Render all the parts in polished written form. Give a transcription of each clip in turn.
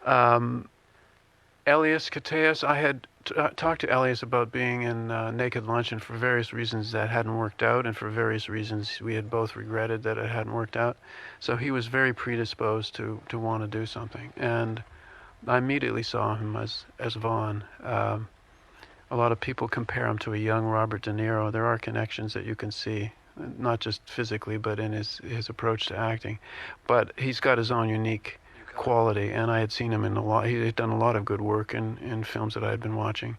Um, Elias Koteas, I had talked to Elias about being in Naked Lunch, and for various reasons that hadn't worked out, and for various reasons we had both regretted that it hadn't worked out. So he was very predisposed to want to do something, and I immediately saw him as Vaughn. A lot of people compare him to a young Robert De Niro. There are connections that you can see, not just physically, but in his approach to acting. But he's got his own unique quality, and I had seen him in a lot. He had done a lot of good work in films that I had been watching.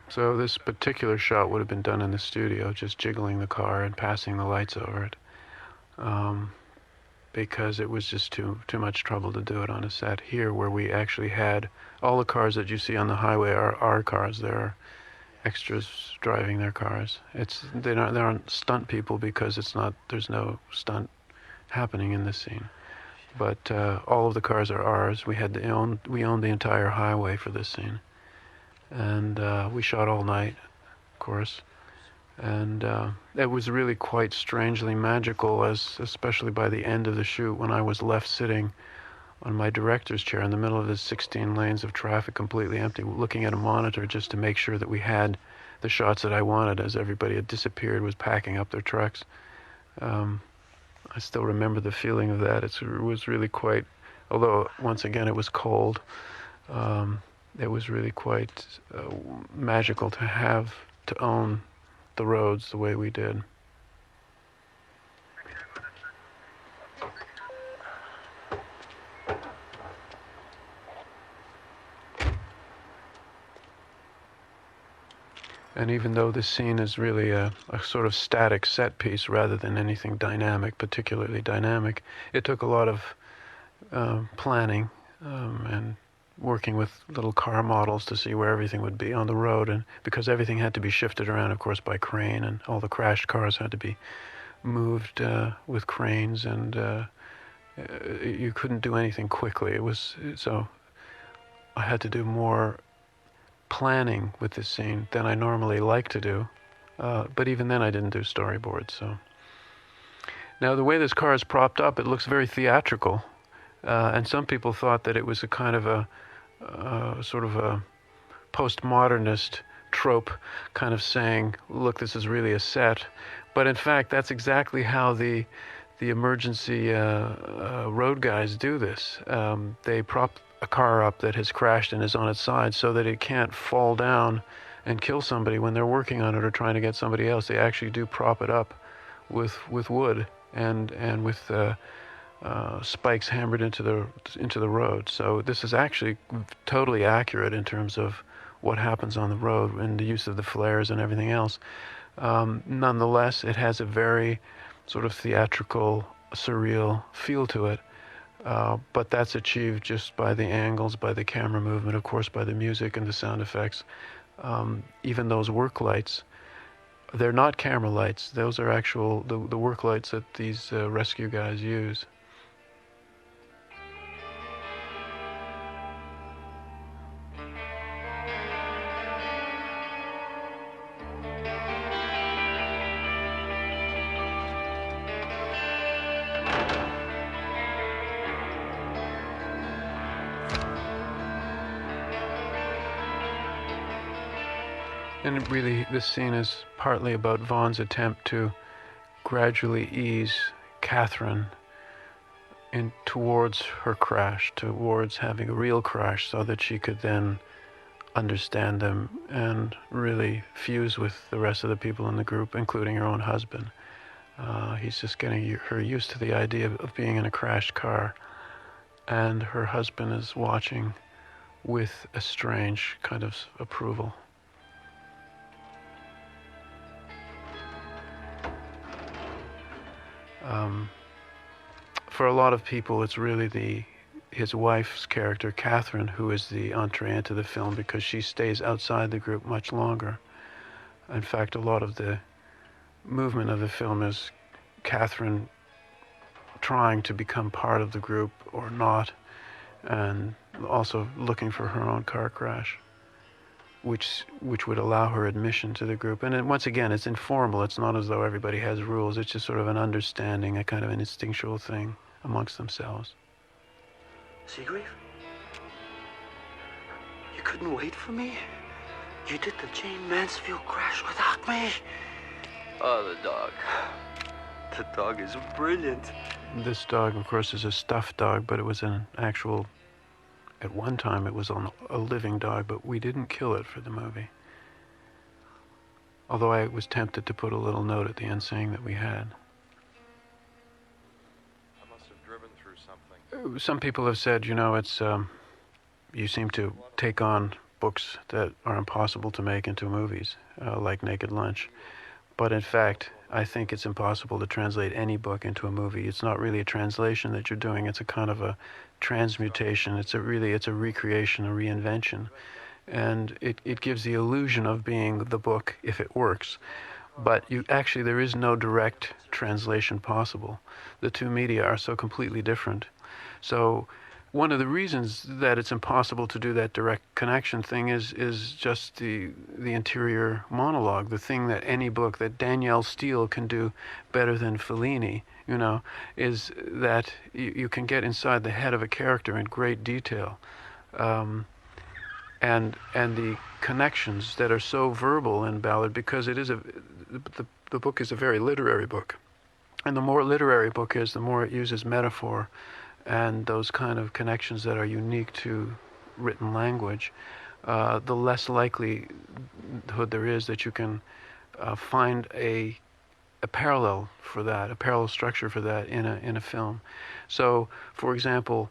So this particular shot would have been done in the studio, just jiggling the car and passing the lights over it, because it was just too much trouble to do it on a set. Here, where we actually had all the cars that you see on the highway are our cars. There are extras driving their cars. They aren't stunt people because there's no stunt happening in this scene. But all of the cars are ours. We owned the entire highway for this scene, and we shot all night, of course. And it was really quite strangely magical, especially by the end of the shoot, when I was left sitting on my director's chair in the middle of the 16 lanes of traffic, completely empty, looking at a monitor just to make sure that we had the shots that I wanted, as everybody had disappeared, was packing up their trucks. I still remember the feeling of that. It was really quite, although once again it was cold, it was really quite magical to own the roads the way we did. And even though this scene is really a sort of static set piece rather than anything dynamic, particularly dynamic, it took a lot of planning and working with little car models to see where everything would be on the road, and because everything had to be shifted around, of course, by crane, and all the crashed cars had to be moved with cranes, and you couldn't do anything quickly. So I had to do more planning with this scene than I normally like to do, but even then I didn't do storyboards. So now the way this car is propped up, it looks very theatrical, and some people thought that it was a kind of a sort of a postmodernist trope, kind of saying, look, this is really a set. But in fact, that's exactly how the emergency road guys do this. They prop a car up that has crashed and is on its side so that it can't fall down and kill somebody when they're working on it or trying to get somebody else. They actually do prop it up with wood and with spikes hammered into the road. So this is actually totally accurate in terms of what happens on the road and the use of the flares and everything else. Nonetheless, it has a very sort of theatrical, surreal feel to it. But that's achieved just by the angles, by the camera movement, of course, by the music and the sound effects. Even those work lights, they're not camera lights. Those are actual, the work lights that these rescue guys use. And really, this scene is partly about Vaughn's attempt to gradually ease Catherine in towards her crash, towards having a real crash, so that she could then understand them and really fuse with the rest of the people in the group, including her own husband. He's just getting her used to the idea of being in a crashed car, and her husband is watching with a strange kind of approval. For a lot of people, it's really his wife's character, Catherine, who is the entree into the film, because she stays outside the group much longer. In fact, a lot of the movement of the film is Catherine trying to become part of the group or not, and also looking for her own car crash, which would allow her admission to the group. And once again, it's informal. It's not as though everybody has rules. It's just sort of an understanding, a kind of an instinctual thing amongst themselves. Seagrave? You couldn't wait for me? You did the Jane Mansfield crash without me? Oh, the dog. The dog is brilliant. This dog, of course, is a stuffed dog, but it was an actual... At one time, it was a living dog, but we didn't kill it for the movie. Although I was tempted to put a little note at the end saying that we had. I must have driven through something. Some people have said, you know, it's you seem to take on books that are impossible to make into movies, like Naked Lunch. But in fact, I think it's impossible to translate any book into a movie. It's not really a translation that you're doing. It's a kind of a transmutation. It's a recreation, a reinvention. And it gives the illusion of being the book if it works. But there is no direct translation possible. The two media are so completely different. So one of the reasons that it's impossible to do that direct connection thing is just the interior monologue, the thing that any book that Danielle Steele can do better than Fellini, you know, is that you can get inside the head of a character in great detail. And the connections that are so verbal in Ballard, because it is the book is a very literary book. And the more literary a book is, the more it uses metaphor and those kind of connections that are unique to written language, the less likelihood there is that you can find a parallel for that, a parallel structure for that in a film. So, for example,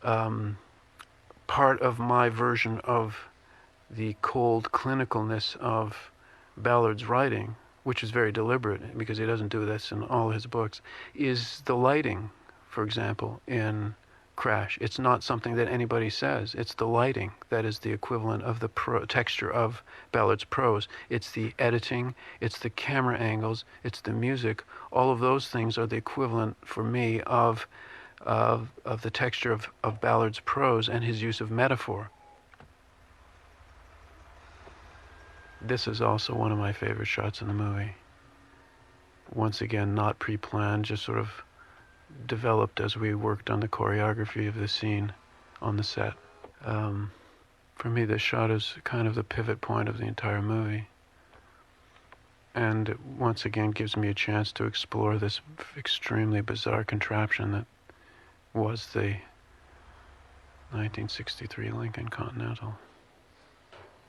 part of my version of the cold clinicalness of Ballard's writing, which is very deliberate because he doesn't do this in all his books, is the lighting, for example, in Crash. It's not something that anybody says. It's the lighting that is the equivalent of the texture of Ballard's prose. It's the editing, it's the camera angles, it's the music. All of those things are the equivalent for me of the texture of Ballard's prose and his use of metaphor. This is also one of my favorite shots in the movie. Once again, not pre-planned, just sort of developed as we worked on the choreography of the scene on the set. For me, this shot is kind of the pivot point of the entire movie. And it once again gives me a chance to explore this extremely bizarre contraption that was the 1963 Lincoln Continental,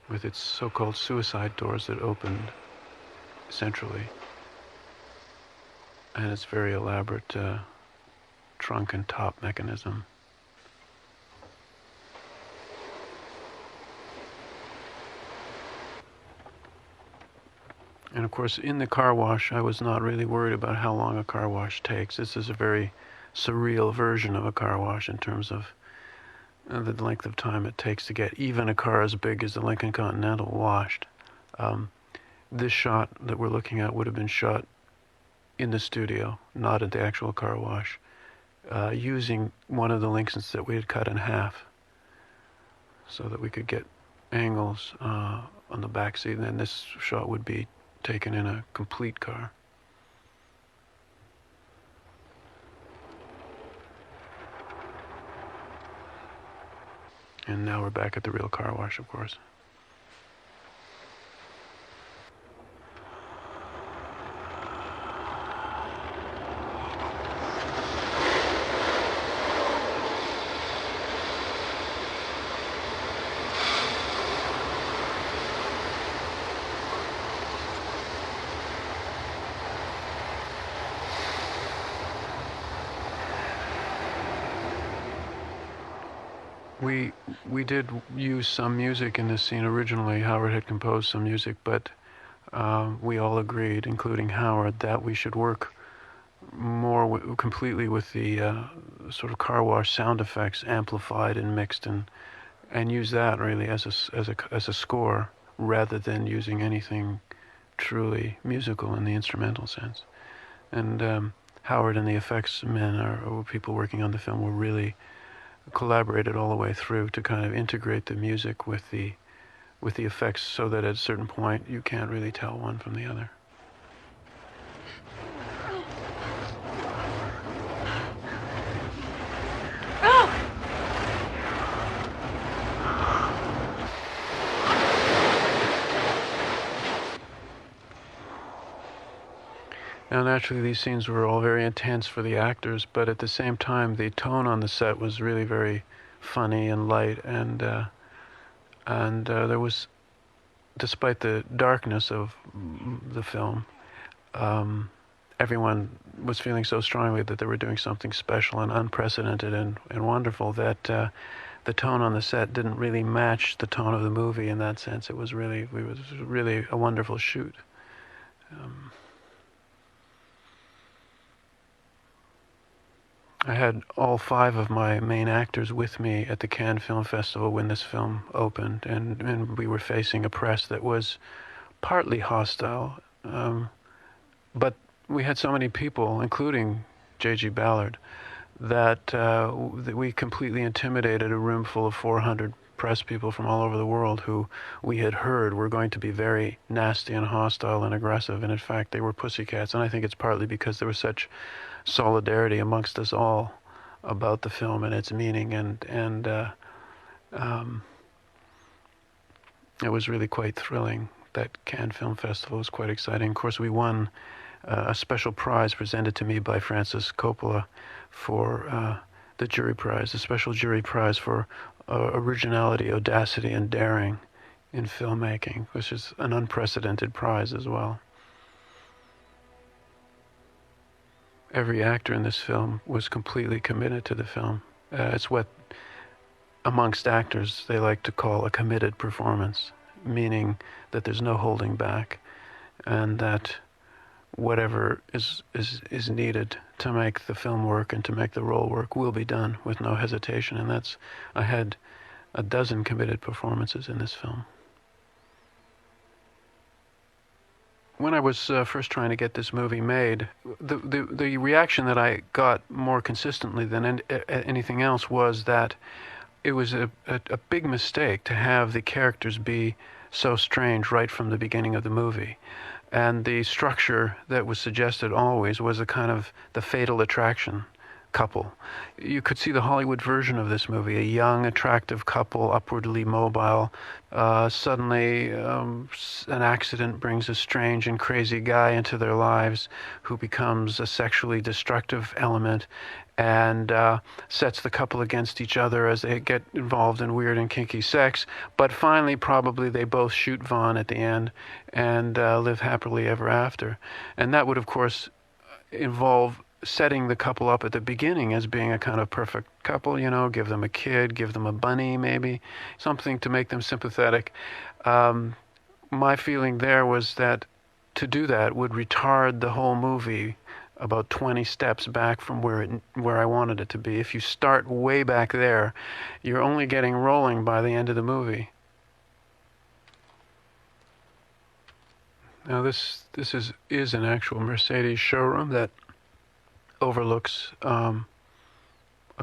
with its so-called suicide doors that opened centrally, and its very elaborate trunk and top mechanism. And of course, in the car wash, I was not really worried about how long a car wash takes. This is a very surreal version of a car wash in terms of the length of time it takes to get even a car as big as the Lincoln Continental washed. This shot that we're looking at would have been shot in the studio, not at the actual car wash, using one of the Lincolns that we had cut in half so that we could get angles on the back seat, and then this shot would be taken in a complete car. And now we're back at the real car wash, of course. We did use some music in this scene originally. Howard had composed some music, but we all agreed, including Howard, that we should work more completely with the sort of car wash sound effects amplified and mixed, and use that really as a score rather than using anything truly musical in the instrumental sense. And Howard and the effects men or people working on the film were really collaborated all the way through to kind of integrate the music with the effects, so that at a certain point you can't really tell one from the other. Now, naturally, these scenes were all very intense for the actors, but at the same time, the tone on the set was really very funny and light, and there was, despite the darkness of the film, everyone was feeling so strongly that they were doing something special and unprecedented and wonderful that the tone on the set didn't really match the tone of the movie in that sense. It was really a wonderful shoot. I had all 5 of my main actors with me at the Cannes Film Festival when this film opened, and we were facing a press that was partly hostile, but we had so many people, including J.G. Ballard, that we completely intimidated a room full of 400 press people from all over the world who we had heard were going to be very nasty and hostile and aggressive, and in fact they were pussycats. And I think it's partly because there was such solidarity amongst us all about the film and its meaning, and it was really quite thrilling. That Cannes Film Festival was quite exciting. Of course, we won a special prize presented to me by Francis Coppola for the jury prize, a special jury prize for originality, audacity, and daring in filmmaking, which is an unprecedented prize as well. Every actor in this film was completely committed to the film. It's what, amongst actors, they like to call a committed performance, meaning that there's no holding back, and that whatever is needed to make the film work and to make the role work will be done with no hesitation. And I had a dozen committed performances in this film. When I was first trying to get this movie made, the reaction that I got more consistently than anything else was that it was a big mistake to have the characters be so strange right from the beginning of the movie. And the structure that was suggested always was a kind of the fatal attraction couple. You could see the Hollywood version of this movie, a young, attractive couple, upwardly mobile. Suddenly, an accident brings a strange and crazy guy into their lives who becomes a sexually destructive element and sets the couple against each other as they get involved in weird and kinky sex. But finally, probably they both shoot Vaughn at the end and live happily ever after. And that would, of course, involve setting the couple up at the beginning as being a kind of perfect couple, give them a kid, give them a bunny maybe, something to make them sympathetic. My feeling there was that to do that would retard the whole movie about 20 steps back from where I wanted it to be. If you start way back there, you're only getting rolling by the end of the movie. Now this is an actual Mercedes showroom that overlooks a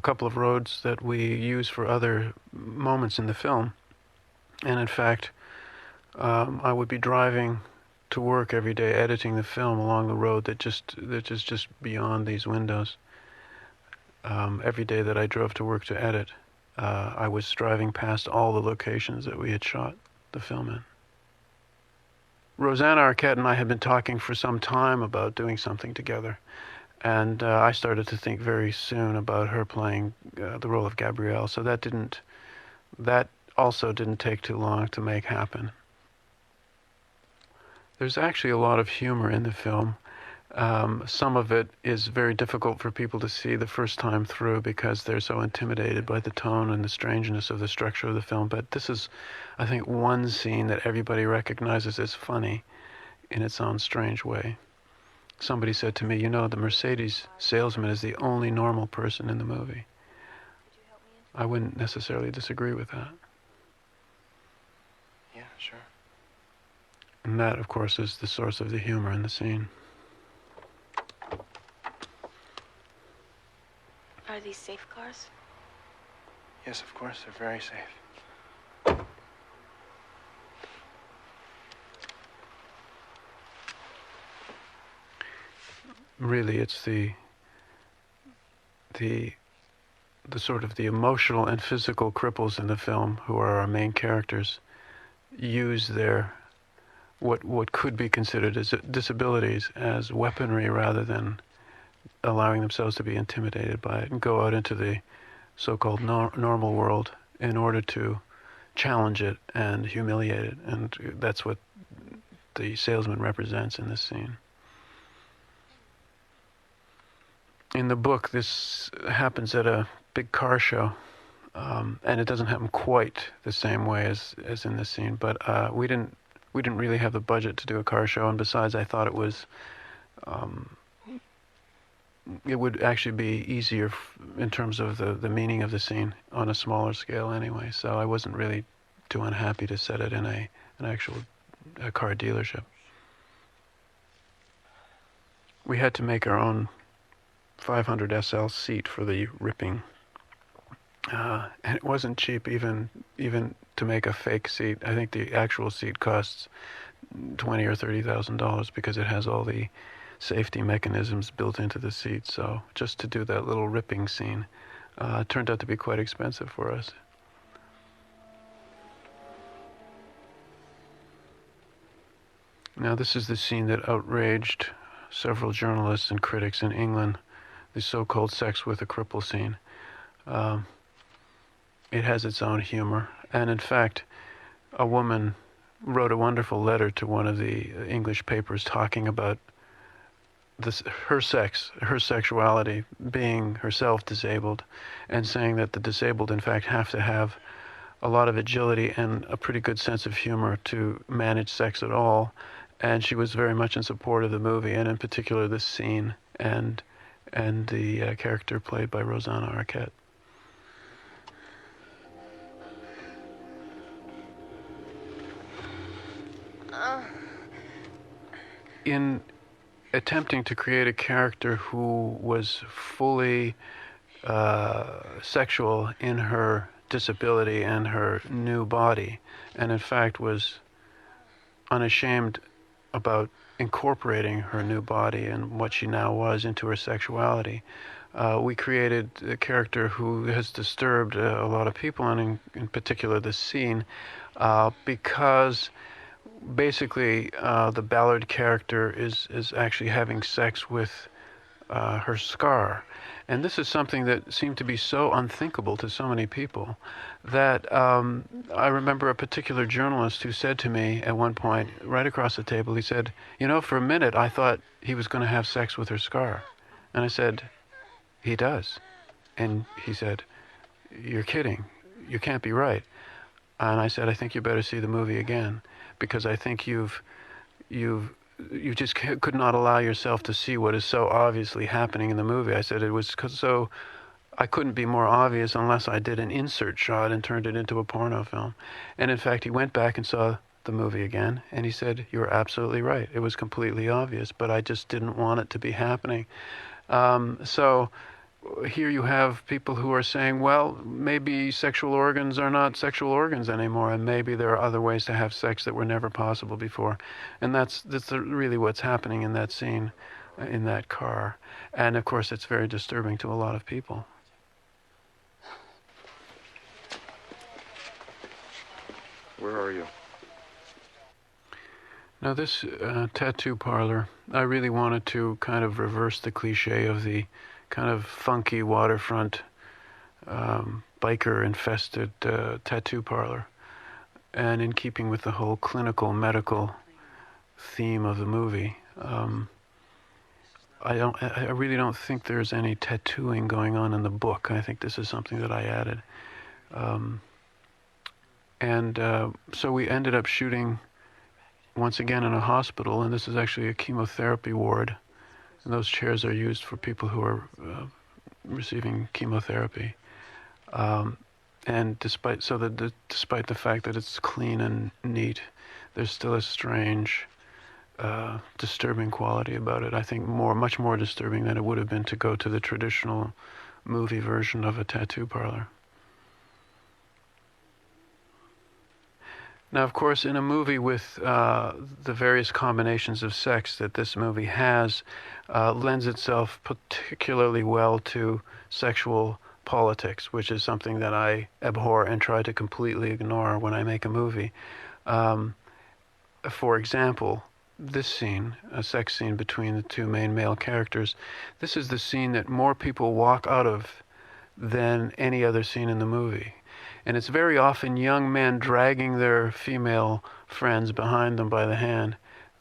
couple of roads that we use for other moments in the film. And in fact, I would be driving to work every day editing the film along the road that is just beyond these windows. Every day that I drove to work to edit, I was driving past all the locations that we had shot the film in. Rosanna Arquette and I had been talking for some time about doing something together. And I started to think very soon about her playing the role of Gabrielle. So that also didn't take too long to make happen. There's actually a lot of humor in the film. Some of it is very difficult for people to see the first time through because they're so intimidated by the tone and the strangeness of the structure of the film. But this is, I think, one scene that everybody recognizes as funny in its own strange way. Somebody said to me, the Mercedes salesman is the only normal person in the movie. I wouldn't necessarily disagree with that. Yeah, sure. And that, of course, is the source of the humor in the scene. Are these safe cars? Yes, of course, they're very safe. Really, it's the sort of the emotional and physical cripples in the film who are our main characters use their what could be considered as disabilities as weaponry rather than allowing themselves to be intimidated by it and go out into the so-called normal world in order to challenge it and humiliate it. And that's what the salesman represents in this scene. In the book, this happens at a big car show, and it doesn't happen quite the same way as in this scene. But we didn't really have the budget to do a car show, and besides, I thought it would actually be easier in terms of the meaning of the scene on a smaller scale anyway. So I wasn't really too unhappy to set it in an actual car dealership. We had to make our own 500 SL seat for the ripping, and it wasn't cheap even to make a fake seat. I think the actual seat costs $20,000 or $30,000 because it has all the safety mechanisms built into the seat. So just to do that little ripping scene turned out to be quite expensive for us. Now this is the scene that outraged several journalists and critics in England, the so-called sex with a cripple scene. It has its own humor, and in fact, a woman wrote a wonderful letter to one of the English papers talking about her sexuality, being herself disabled, and saying that the disabled in fact have to have a lot of agility and a pretty good sense of humor to manage sex at all. And she was very much in support of the movie, and in particular this scene and the character played by Rosanna Arquette. In attempting to create a character who was fully sexual in her disability and her new body, and in fact was unashamed about incorporating her new body and what she now was into her sexuality, we created a character who has disturbed a lot of people, and in particular this scene, because basically the Ballard character is actually having sex with her scar. And this is something that seemed to be so unthinkable to so many people that I remember a particular journalist who said to me at one point, right across the table, he said, "You know, for a minute I thought he was going to have sex with her scar." And I said, "He does." And he said, "You're kidding. You can't be right." And I said, "I think you better see the movie again, because I think you just could not allow yourself to see what is so obviously happening in the movie." I said it was so, I couldn't be more obvious unless I did an insert shot and turned it into a porno film. And in fact, he went back and saw the movie again, and he said, "You're absolutely right. It was completely obvious, but I just didn't want it to be happening." So here you have people who are saying, well, maybe sexual organs are not sexual organs anymore, and maybe there are other ways to have sex that were never possible before. And that's really what's happening in that scene, in that car. And of course, it's very disturbing to a lot of people. Where are you? Now this tattoo parlor, I really wanted to kind of reverse the cliche of the kind of funky waterfront biker-infested tattoo parlor. And in keeping with the whole clinical medical theme of the movie, I really don't think there's any tattooing going on in the book. I think this is something that I added. So we ended up shooting once again in a hospital, and this is actually a chemotherapy ward. And those chairs are used for people who are receiving chemotherapy. And despite the fact that it's clean and neat, there's still a strange, disturbing quality about it. I think much more disturbing than it would have been to go to the traditional movie version of a tattoo parlor. Now, of course, in a movie with the various combinations of sex that this movie has, lends itself particularly well to sexual politics, which is something that I abhor and try to completely ignore when I make a movie. for example, this scene, a sex scene between the two main male characters, this is the scene that more people walk out of than any other scene in the movie. And it's very often young men dragging their female friends behind them by the hand,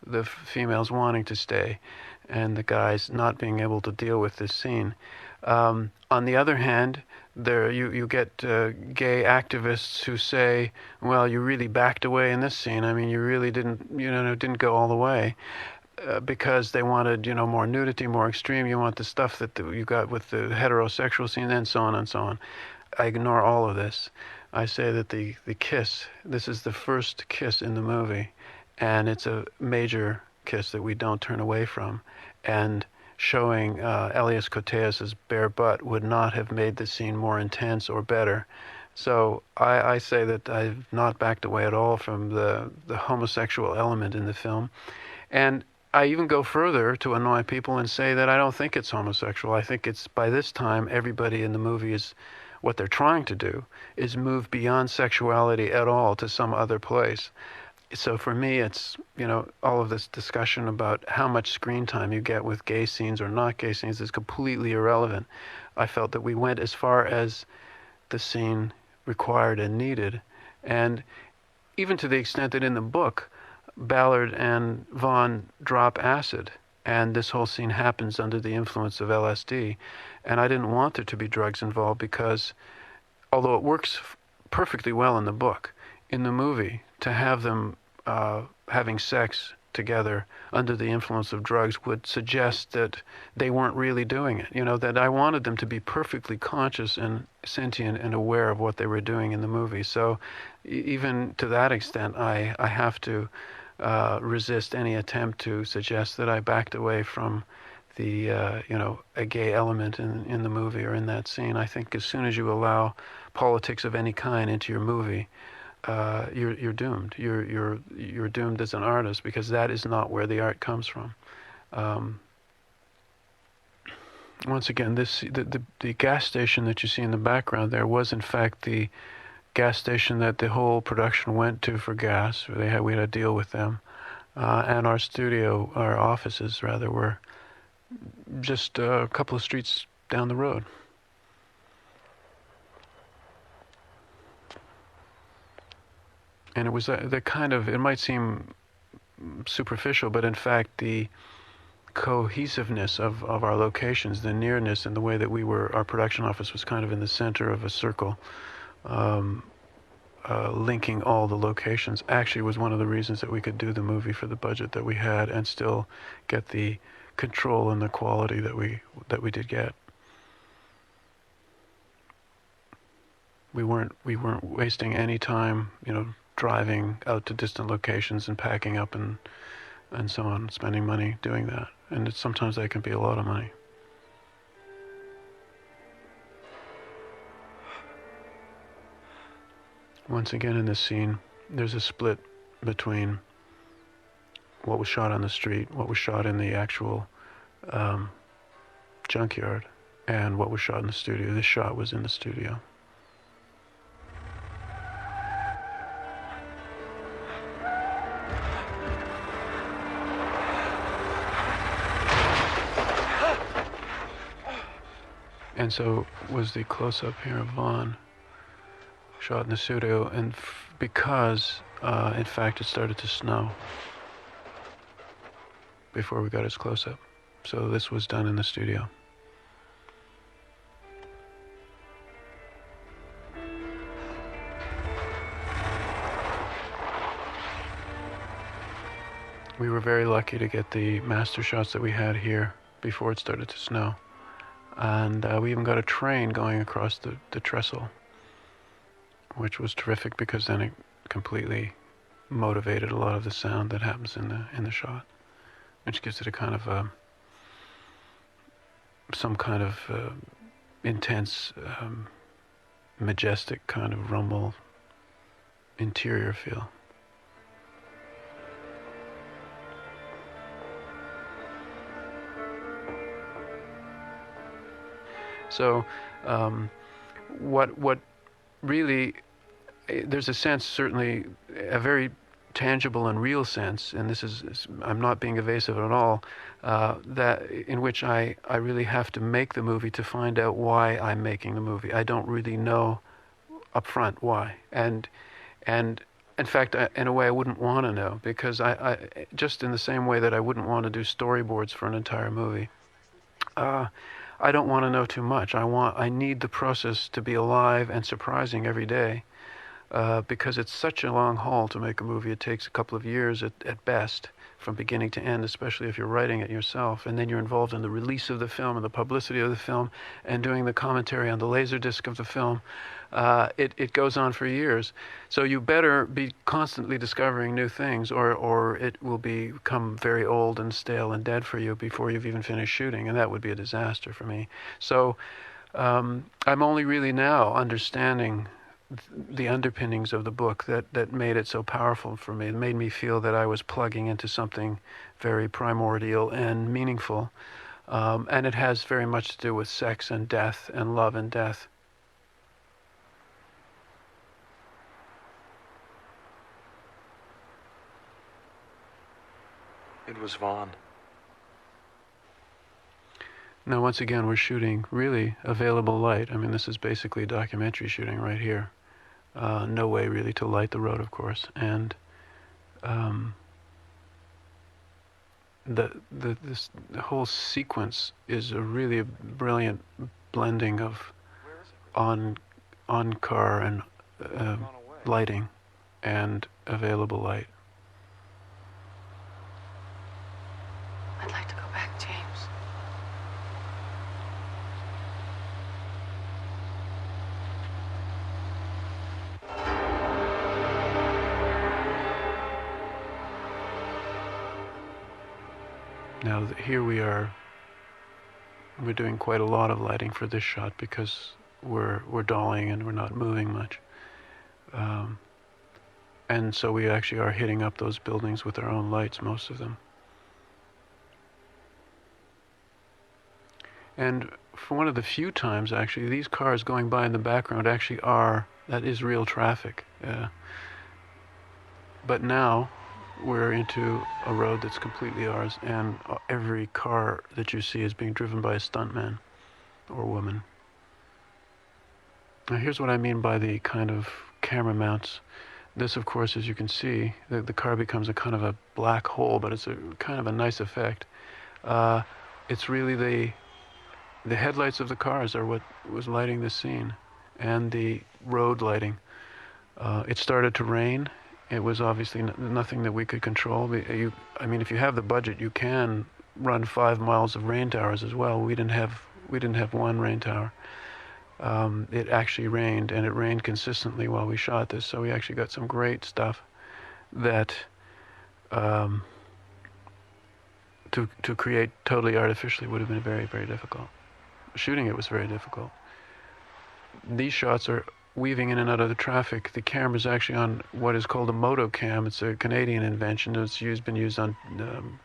the females wanting to stay, and the guys not being able to deal with this scene. On the other hand, you get gay activists who say, well, you really backed away in this scene. I mean, you really didn't go all the way. Because they wanted, more nudity, more extreme. You want the stuff that you got with the heterosexual scene, and so on and so on. I ignore all of this. I say that the kiss, this is the first kiss in the movie, and it's a major kiss that we don't turn away from. And showing Elias Koteas's bare butt would not have made the scene more intense or better. So I say that I've not backed away at all from the homosexual element in the film. And I even go further to annoy people and say that I don't think it's homosexual. I think it's, by this time, everybody in the movie is, what they're trying to do is move beyond sexuality at all to some other place. So for me, it's, all of this discussion about how much screen time you get with gay scenes or not gay scenes is completely irrelevant. I felt that we went as far as the scene required and needed. And even to the extent that in the book, Ballard and Vaughn drop acid, and this whole scene happens under the influence of LSD. And I didn't want there to be drugs involved because, although it works perfectly well in the book, in the movie, to have them having sex together under the influence of drugs would suggest that they weren't really doing it. That I wanted them to be perfectly conscious and sentient and aware of what they were doing in the movie. So even to that extent, I have to resist any attempt to suggest that I backed away from the a gay element in the movie or in that scene. I think as soon as you allow politics of any kind into your movie, you're doomed. You're doomed as an artist, because that is not where the art comes from. Once again, the gas station that you see in the background there was in fact the gas station that the whole production went to for gas. We had to deal with them, and our offices rather, were just a couple of streets down the road. And it was the kind of, it might seem superficial, but in fact the cohesiveness of our locations, the nearness, and the way that our production office was kind of in the center of a circle, linking all the locations, actually was one of the reasons that we could do the movie for the budget that we had and still get the control and the quality that we did get. We weren't wasting any time, driving out to distant locations and packing up and so on, spending money doing that. And sometimes that can be a lot of money. Once again in this scene, there's a split between what was shot on the street, what was shot in the actual junkyard, and what was shot in the studio. This shot was in the studio. And so was the close-up here of Vaughn, shot in the studio, and because, in fact, it started to snow before we got his close-up. So this was done in the studio. We were very lucky to get the master shots that we had here before it started to snow. And we even got a train going across the trestle, which was terrific because then it completely motivated a lot of the sound that happens in the shot, which gives it a kind of some kind of intense, majestic kind of rumble interior feel. So what really, there's a sense, certainly a very tangible and real sense, and I'm not being evasive at all, that in which I really have to make the movie to find out why I'm making the movie. I don't really know up front why. And in fact, in a way, I wouldn't want to know, because I just in the same way that I wouldn't want to do storyboards for an entire movie. I don't want to know too much. I need the process to be alive and surprising every day, because it's such a long haul to make a movie. It takes a couple of years at best, from beginning to end, especially if you're writing it yourself. And then you're involved in the release of the film and the publicity of the film and doing the commentary on the laserdisc of the film. It goes on for years. So you better be constantly discovering new things, or it will become very old and stale and dead for you before you've even finished shooting, and that would be a disaster for me. So I'm only really now understanding the underpinnings of the book that made it so powerful for me. It made me feel that I was plugging into something very primordial and meaningful. And it has very much to do with sex and death and love and death. It was Vaughn. Now, once again, we're shooting really available light. I mean, this is basically documentary shooting right here. No way really to light the road, of course. And this whole sequence is a really brilliant blending of on-car and lighting and available light. I'd like to go back, James. Now here we're doing quite a lot of lighting for this shot because we're dollying and we're not moving much. And so we actually are hitting up those buildings with our own lights, most of them. And for one of the few times, actually, these cars going by in the background actually that is real traffic. But now we're into a road that's completely ours, and every car that you see is being driven by a stuntman or woman. Now here's what I mean by the kind of camera mounts. This, of course, as you can see, the car becomes a kind of a black hole, but it's a kind of a nice effect. It's really the headlights of the cars are what was lighting this scene, and the road lighting. It started to rain. It was obviously nothing that we could control. I mean, if you have the budget, you can run 5 miles of rain towers as well. We didn't have one rain tower. It actually rained, and it rained consistently while we shot this. So we actually got some great stuff that to create totally artificially would have been very, very difficult. Shooting it was very difficult. These shots are weaving in and out of the traffic. The camera's actually on what is called a motocam. It's a Canadian invention. It's been used on,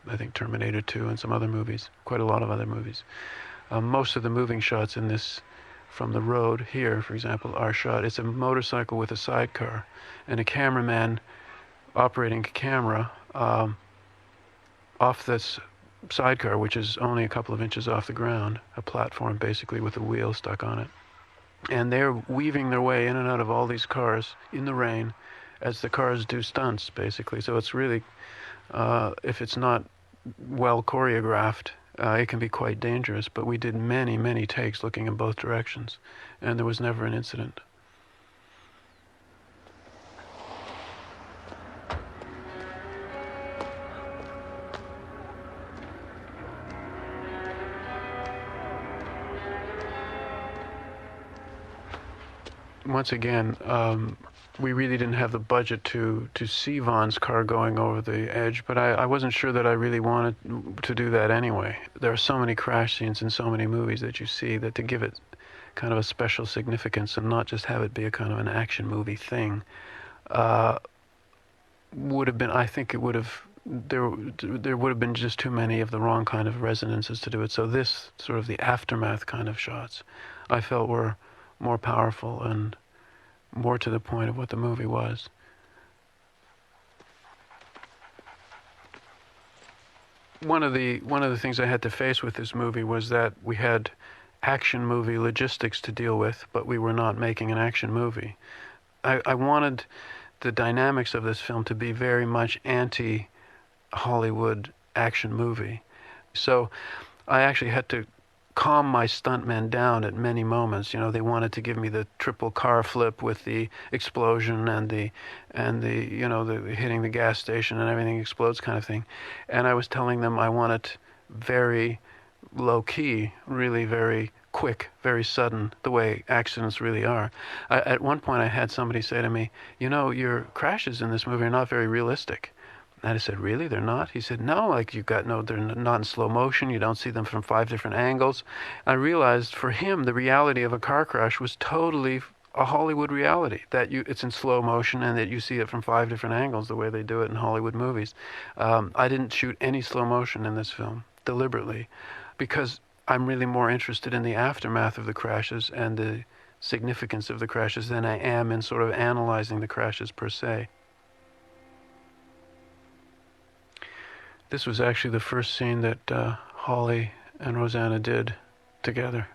I think, Terminator 2 and some other movies, quite a lot of other movies. Most of the moving shots in this, from the road here, for example, are shot. It's a motorcycle with a sidecar, and a cameraman operating a camera off this sidecar, which is only a couple of inches off the ground, a platform basically with a wheel stuck on it. And they're weaving their way in and out of all these cars in the rain as the cars do stunts, basically. So it's really, if it's not well choreographed, it can be quite dangerous. But we did many, many takes looking in both directions, and there was never an incident. Once again, we really didn't have the budget to see Vaughn's car going over the edge, but I wasn't sure that I really wanted to do that anyway. There are so many crash scenes in so many movies that you see that to give it kind of a special significance and not just have it be a kind of an action movie thing would have been, I think it would have, there would have been just too many of the wrong kind of resonances to do it. So this sort of the aftermath kind of shots I felt were more powerful and more to the point of what the movie was. one of the things I had to face with this movie was that we had action movie logistics to deal with, but we were not making an action movie. I wanted the dynamics of this film to be very much anti-Hollywood action movie. So I actually had to calm my stuntmen down at many moments. You know, they wanted to give me the triple car flip with the explosion and the you know, the hitting the gas station and everything explodes kind of thing. And I was telling them I want it very low key, really very quick, very sudden, the way accidents really are. At one point I had somebody say to me, you know, your crashes in this movie are not very realistic. And I said, really? They're not? He said, no, like they're not in slow motion. You don't see them from 5 different angles. I realized for him, the reality of a car crash was totally a Hollywood reality, that it's in slow motion and that you see it from 5 different angles, the way they do it in Hollywood movies. I didn't shoot any slow motion in this film, deliberately, because I'm really more interested in the aftermath of the crashes and the significance of the crashes than I am in sort of analyzing the crashes per se. This was actually the first scene that Holly and Rosanna did together.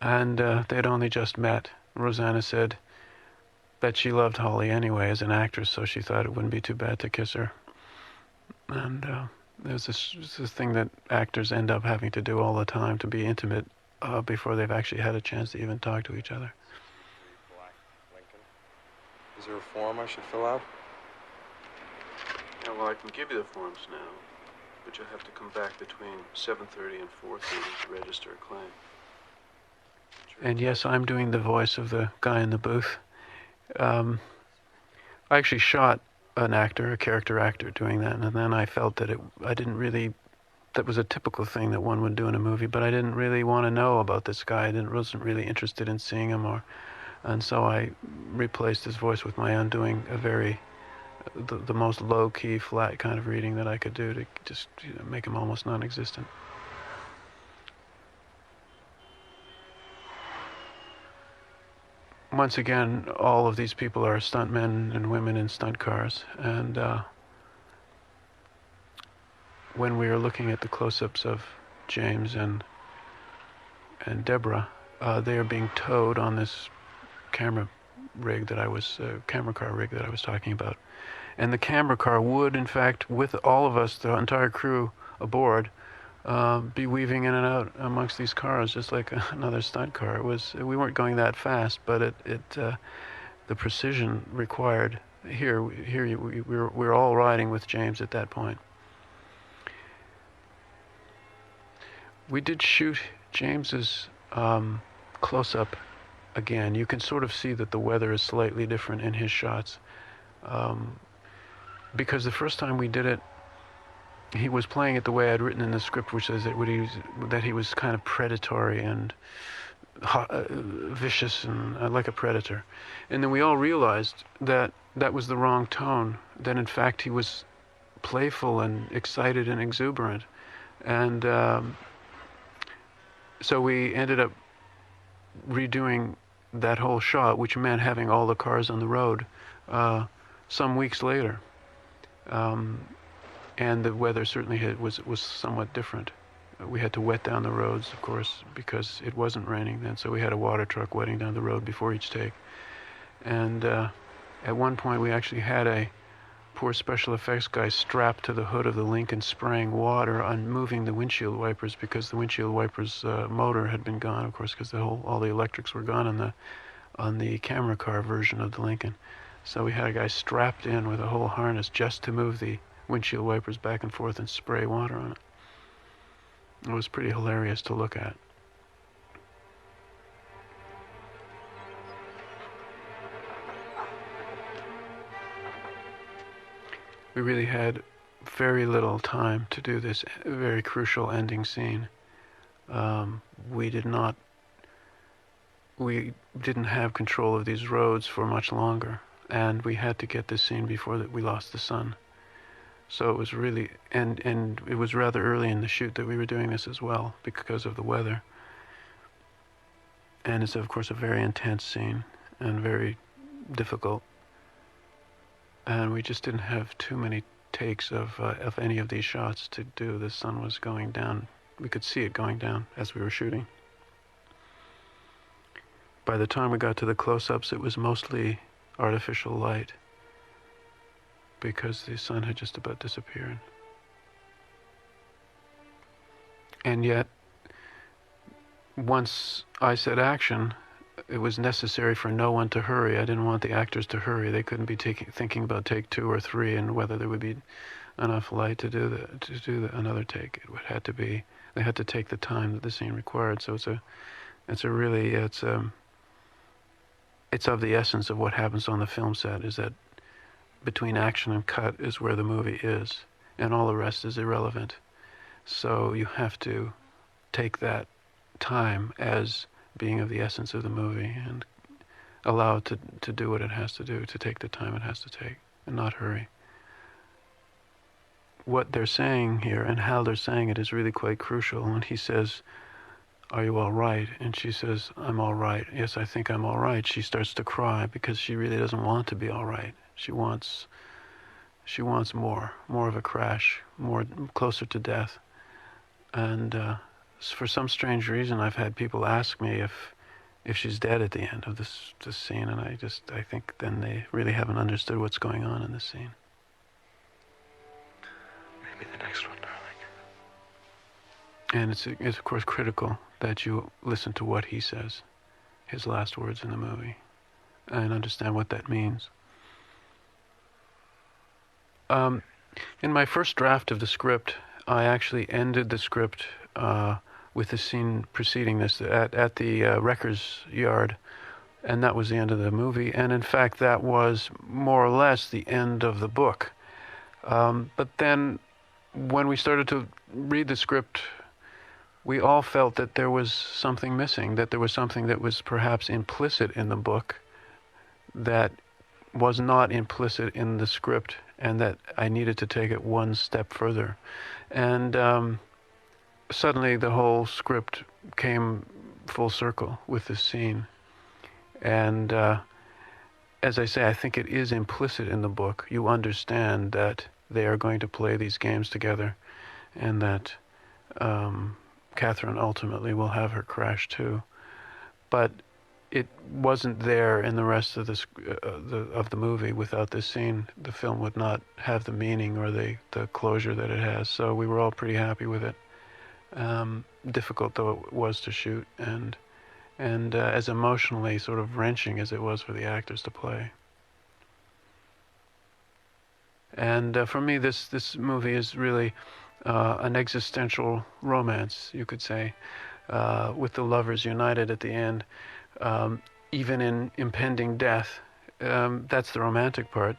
And they'd only just met. Rosanna said that she loved Holly anyway as an actress, so she thought it wouldn't be too bad to kiss her. And there's this thing that actors end up having to do all the time, to be intimate before they've actually had a chance to even talk to each other. Black Lincoln. Is there a form I should fill out? Yeah, well, I can give you the forms now, but you'll have to come back between 7:30 and 4:30 to register a claim. And yes, I'm doing the voice of the guy in the booth. I actually shot an actor, a character actor, doing that, and then I felt that that was a typical thing that one would do in a movie, but I didn't really want to know about this guy. I wasn't really interested in seeing him, and so I replaced his voice with my own, doing the most low-key, flat kind of reading that I could do to just make him almost non-existent. Once again, all of these people are stuntmen and women in stunt cars, and when we were looking at the close-ups of James and Deborah, they are being towed on this camera car rig that I was talking about. And the camera car would, in fact, with all of us, the entire crew aboard, be weaving in and out amongst these cars, just like another stunt car. We weren't going that fast, but the precision required. We're all riding with James at that point. We did shoot James's close-up again. You can sort of see that the weather is slightly different in his shots. Because the first time we did it, he was playing it the way I'd written in the script, which is that he was kind of predatory and vicious and like a predator. And then we all realized that that was the wrong tone, that in fact he was playful and excited and exuberant. And so we ended up redoing that whole shot, which meant having all the cars on the road some weeks later. And the weather certainly was somewhat different. We had to wet down the roads, of course, because it wasn't raining then, so we had a water truck wetting down the road before each take. And at one point we actually had a poor special effects guy strapped to the hood of the Lincoln spraying water on moving the windshield wipers, because the windshield wipers motor had been gone, of course, because all the electrics were gone on the camera car version of the Lincoln. So we had a guy strapped in with a whole harness just to move the windshield wipers back and forth and spray water on it. It was pretty hilarious to look at. We really had very little time to do this very crucial ending scene. We didn't have control of these roads for much longer, and we had to get this scene before we lost the sun. So it was really, and it was rather early in the shoot that we were doing this as well, because of the weather. And it's of course a very intense scene and very difficult. And we just didn't have too many takes of any of these shots to do. The sun was going down. We could see it going down as we were shooting. By the time we got to the close-ups, it was mostly artificial light because the sun had just about disappeared. And yet, once I said action, it was necessary for no one to hurry. I didn't want the actors to hurry. They couldn't be thinking about take 2 or 3 and whether there would be enough light to do another take. It had to be. They had to take the time that the scene required. So it's of the essence of what happens on the film set, is that between action and cut is where the movie is, and all the rest is irrelevant. So you have to take that time as being of the essence of the movie and allow it to do what it has to do, to take the time it has to take, and not hurry. What they're saying here and how they're saying it is really quite crucial. When he says, "Are you all right?" and she says, "I'm all right. Yes, I think I'm all right," she starts to cry because she really doesn't want to be all right. She wants more of a crash, closer to death. And for some strange reason, I've had people ask me if she's dead at the end of this scene, and I think then they really haven't understood what's going on in this scene. Maybe the next one, darling. And it's of course critical that you listen to what he says, his last words in the movie, and understand what that means. In my first draft of the script, I actually ended the script with the scene preceding this at the wrecker's yard, and that was the end of the movie. And in fact, that was more or less the end of the book. But then, when we started to read the script, we all felt that there was something missing, that there was something that was perhaps implicit in the book that was not implicit in the script, and that I needed to take it one step further. And suddenly the whole script came full circle with this scene. And as I say, I think it is implicit in the book. You understand that they are going to play these games together, and that Catherine ultimately will have her crash too. But it wasn't there in the rest of the movie. Without this scene, the film would not have the meaning or the closure that it has. So we were all pretty happy with it. Difficult though it was to shoot, and as emotionally sort of wrenching as it was for the actors to play. And for me, this movie is really an existential romance, you could say, with the lovers united at the end, even in impending death. That's the romantic part.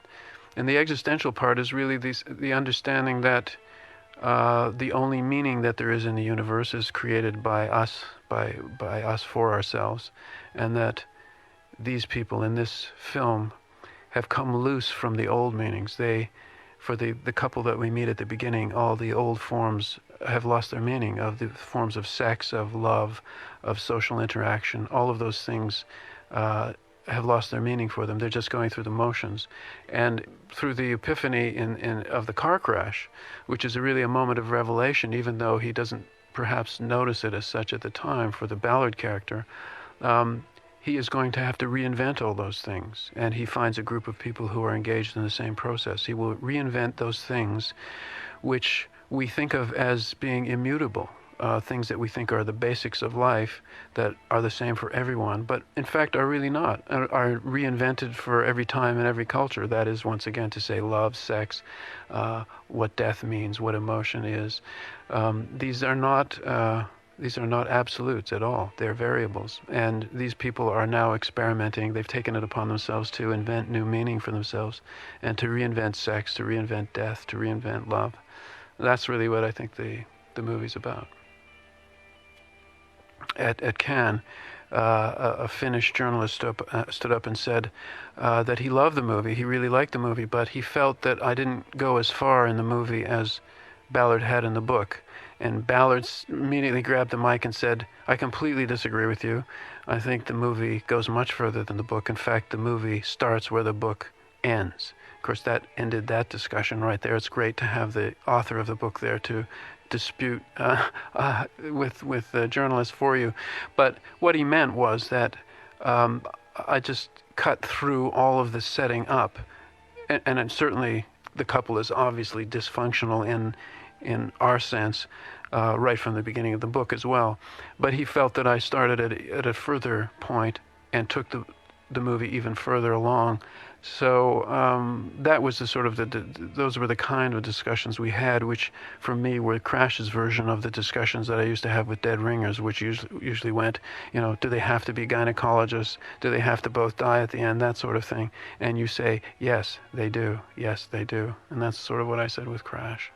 And the existential part is really the understanding that the only meaning that there is in the universe is created by us, by us for ourselves, and that these people in this film have come loose from the old meanings. For the couple that we meet at the beginning, all the old forms have lost their meaning, of the forms of sex, of love, of social interaction. All of those things have lost their meaning for them. They're just going through the motions. And through the epiphany of the car crash, which is really a moment of revelation, even though he doesn't perhaps notice it as such at the time for the Ballard character, he is going to have to reinvent all those things. And he finds a group of people who are engaged in the same process. He will reinvent those things which we think of as being immutable, things that we think are the basics of life that are the same for everyone, but in fact are really not, are reinvented for every time and every culture. That is, once again, to say love, sex, what death means, what emotion is. These are not absolutes at all. They're variables. And these people are now experimenting. They've taken it upon themselves to invent new meaning for themselves, and to reinvent sex, to reinvent death, to reinvent love. That's really what I think the movie's about. At Cannes, a Finnish journalist stood up and said that he loved the movie. He really liked the movie, but he felt that I didn't go as far in the movie as Ballard had in the book. And Ballard immediately grabbed the mic and said, "I completely disagree with you. I think the movie goes much further than the book. In fact, the movie starts where the book ends. Of course, that ended that discussion right there. It's great to have the author of the book there to dispute with the journalist for you. But what he meant was that I just cut through all of the setting up, and certainly the couple is obviously dysfunctional in our sense, right from the beginning of the book as well. But he felt that I started at a further point and took the movie even further along. So that was the sort of those were the kind of discussions we had, which for me were Crash's version of the discussions that I used to have with Dead Ringers, which usually went, do they have to be gynecologists? Do they have to both die at the end? That sort of thing. And you say, yes, they do. Yes, they do. And that's sort of what I said with Crash.